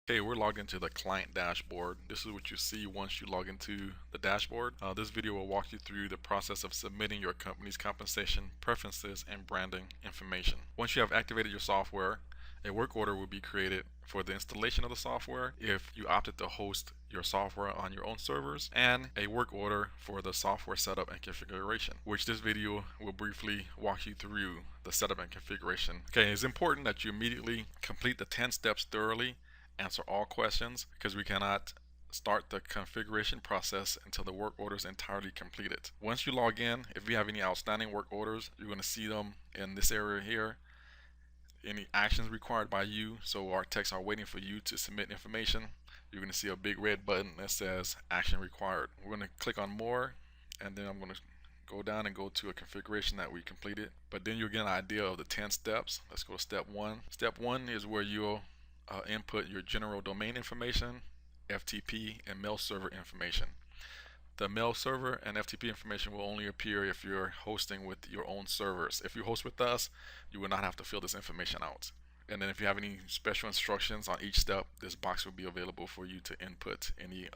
Okay, we're logged into the client dashboard. This is what you see once you log into the dashboard. This video will walk you through the process of submitting your company's compensation, preferences, and branding information. Once you have activated your software, a work order will be created for the installation of the software if you opted to host your software on your own servers, and a work order for the software setup and configuration, which this video will briefly walk you through the setup and configuration. Okay, it's important that you immediately complete the 10 steps thoroughly, answer all questions, because we cannot start the configuration process until the work order is entirely completed. Once you log in, if you have any outstanding work orders, you're going to see them in this area here. Any actions required by you, so our techs are waiting for you to submit information. You're going to see a big red button that says action required. We're going to click on more, and then I'm going to go down and go to a configuration that we completed. But then you'll get an idea of the 10 steps. Let's go to step 1. Step 1 is where you'll input your general domain information, FTP, and mail server information. The mail server and FTP information will only appear if you're hosting with your own servers. If you host with us, you will not have to fill this information out. And then if you have any special instructions on each step, this box will be available for you to input any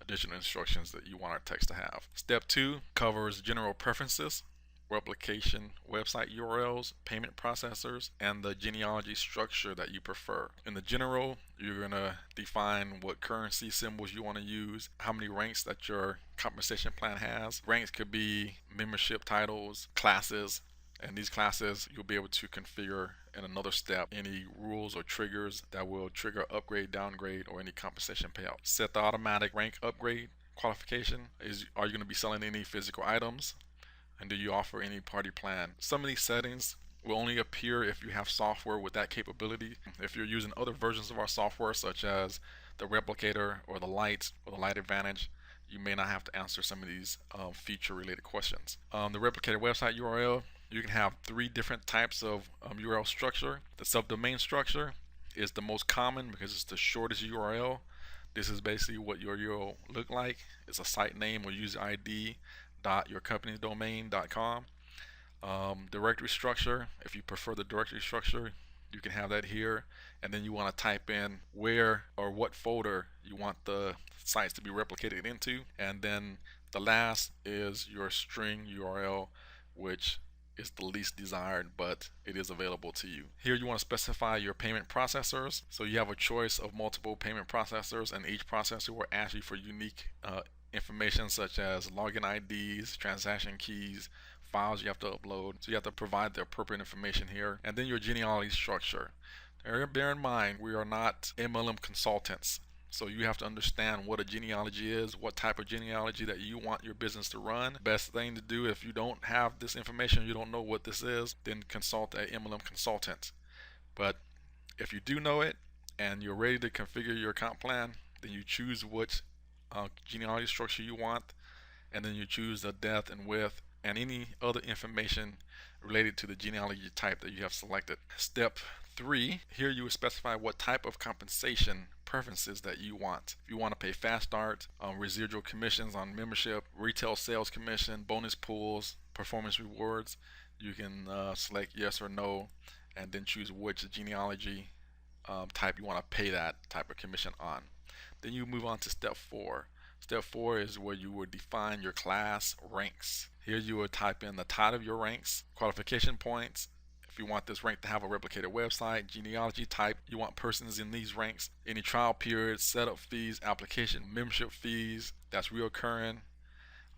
additional instructions that you want our text to have. Step 2 covers general preferences, replication, website URLs, payment processors, and the genealogy structure that you prefer. In the general, you're going to define what currency symbols you want to use, how many ranks that your compensation plan has. Ranks could be membership titles, classes, and these classes you'll be able to configure in another step any rules or triggers that will trigger upgrade, downgrade, or any compensation payout. Set the automatic rank upgrade qualification. Are you going to be selling any physical items? And do you offer any party plan? Some of these settings will only appear if you have software with that capability. If you're using other versions of our software, such as the Replicator or the Lite or the Lite Advantage, you may not have to answer some of these feature related questions. The Replicator website URL, you can have 3 different types of URL structure. The subdomain structure is the most common because it's the shortest URL. This is basically what your URL look like. It's a site name or user ID .yourcompanydomain.com. Directory structure, if you prefer the directory structure, you can have that here, and then you want to type in where or what folder you want the sites to be replicated into, and then the last is your string URL, which is the least desired, but it is available to you. Here you want to specify your payment processors, so you have a choice of multiple payment processors, and each processor will ask you for unique information such as login IDs, transaction keys, files you have to upload. So you have to provide the appropriate information here. And then your genealogy structure. Bear in mind, we are not MLM consultants. So you have to understand what a genealogy is, what type of genealogy that you want your business to run. Best thing to do, if you don't have this information, you don't know what this is, then consult a MLM consultant. But if you do know it and you're ready to configure your account plan, then you choose which genealogy structure you want, and then you choose the depth and width and any other information related to the genealogy type that you have selected. Step 3, here you will specify what type of compensation preferences that you want. If you want to pay fast start, residual commissions on membership, retail sales commission, bonus pools, performance rewards, you can select yes or no, and then choose which genealogy type you want to pay that type of commission on. Then you move on to step 4. Step 4 is where you would define your class ranks. Here you would type in the title of your ranks, qualification points. If you want this rank to have a replicated website, genealogy type, you want persons in these ranks, any trial periods, setup fees, application membership fees, that's reoccurring.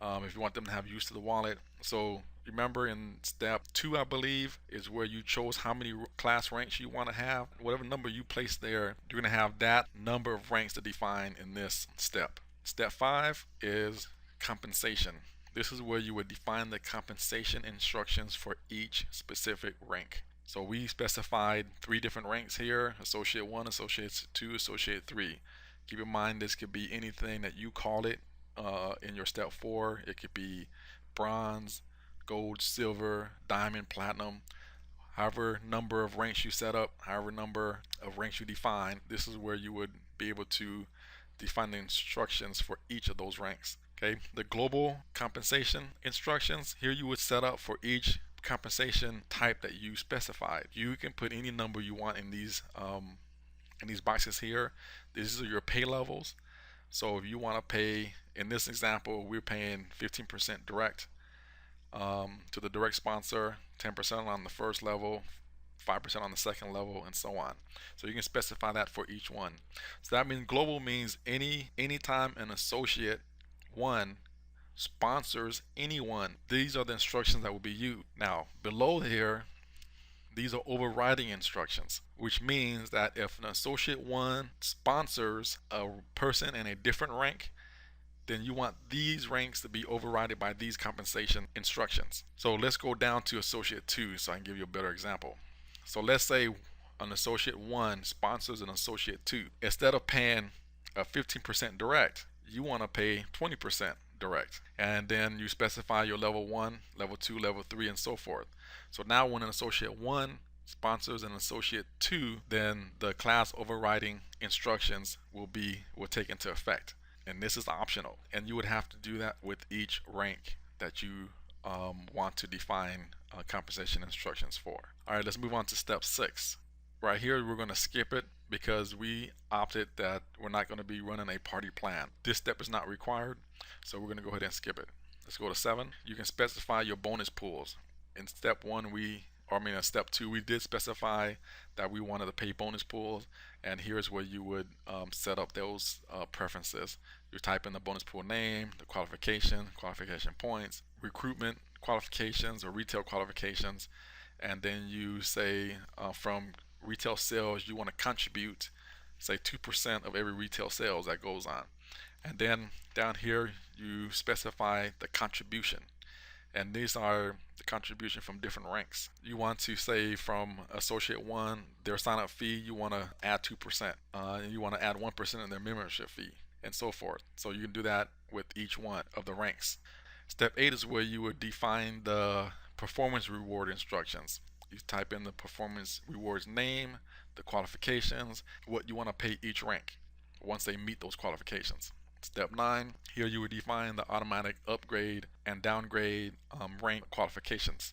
If you want them to have use to the wallet. So remember, in step 2, I believe, is where you chose how many class ranks you want to have. Whatever number you place there, you're going to have that number of ranks to define in this step. Step 5 is compensation. This is where you would define the compensation instructions for each specific rank. So we specified 3 different ranks here: Associate 1, Associate 2, Associate 3. Keep in mind, this could be anything that you call it in your step 4. It could be bronze, gold, silver, diamond, platinum. However number of ranks you set up, however number of ranks you define, this is where you would be able to define the instructions for each of those ranks. Okay, the global compensation instructions, here you would set up for each compensation type that you specified. You can put any number you want in these in these boxes here, these are your pay levels. So if you want to pay, in this example, we're paying 15% direct to the direct sponsor, 10% on the first level, 5% on the second level, and so on. So you can specify that for each one. So that means global means anytime an associate one sponsors anyone. These are the instructions that will be used. Now below here, these are overriding instructions, which means that if an associate one sponsors a person in a different rank, then you want these ranks to be overridden by these compensation instructions. So let's go down to associate 2 so I can give you a better example. So let's say an associate 1 sponsors an associate 2. Instead of paying a 15% direct, you want to pay 20% direct. And then you specify your level 1, level 2, level 3, and so forth. So now when an associate 1 sponsors an associate 2, then the class overriding instructions will take into effect. And this is optional, and you would have to do that with each rank that you want to define compensation instructions for. All right, let's move on to step 6. Right here, we're going to skip it because we opted that we're not going to be running a party plan. This step is not required, so we're going to go ahead and skip it. Let's go to 7. You can specify your bonus pools. In step 1, in step 2, we did specify that we wanted to pay bonus pools, and here's where you would set up those preferences. You type in the bonus pool name, the qualification points, recruitment qualifications or retail qualifications, and then you say from retail sales you want to contribute, say 2% of every retail sales that goes on. And then down here you specify the contribution. And these are the contribution from different ranks. You want to say from associate 1, their sign up fee, you want to add 2%. And you want to add 1% in their membership fee, and so forth. So you can do that with each one of the ranks. Step 8 is where you would define the performance reward instructions. You type in the performance rewards name, the qualifications, what you want to pay each rank once they meet those qualifications. Step 9, here you would define the automatic upgrade and downgrade rank qualifications.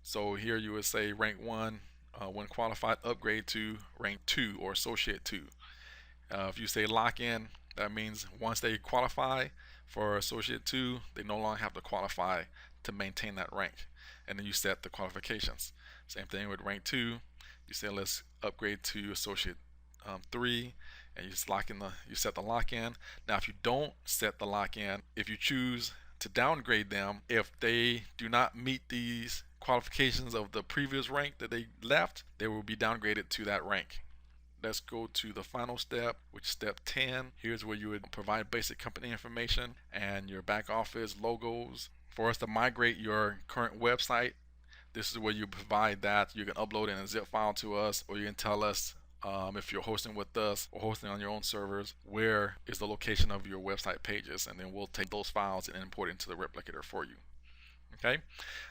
So here you would say rank 1, when qualified, upgrade to rank 2 or associate 2. If you say lock in, that means once they qualify for associate 2, they no longer have to qualify to maintain that rank. And then you set the qualifications. Same thing with rank 2. You say let's upgrade to associate 3, and you set the lock in. Now if you don't set the lock in, if you choose to downgrade them, if they do not meet these qualifications of the previous rank that they left, they will be downgraded to that rank. Let's go to the final step, which is step 10. Here's where you would provide basic company information and your back office logos. For us to migrate your current website, this is where you provide that. You can upload in a zip file to us, or you can tell us if you're hosting with us or hosting on your own servers, where is the location of your website pages, and then we'll take those files and import it into the replicator for you. Okay,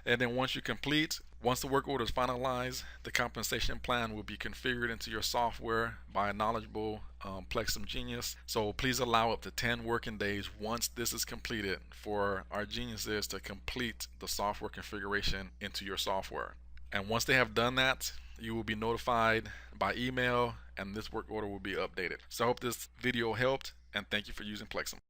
and then once the work order is finalized, the compensation plan will be configured into your software by a knowledgeable Plexum genius. So please allow up to 10 working days once this is completed for our geniuses to complete the software configuration into your software. And once they have done that, you will be notified by email, and this work order will be updated. So I hope this video helped, and thank you for using Plexum.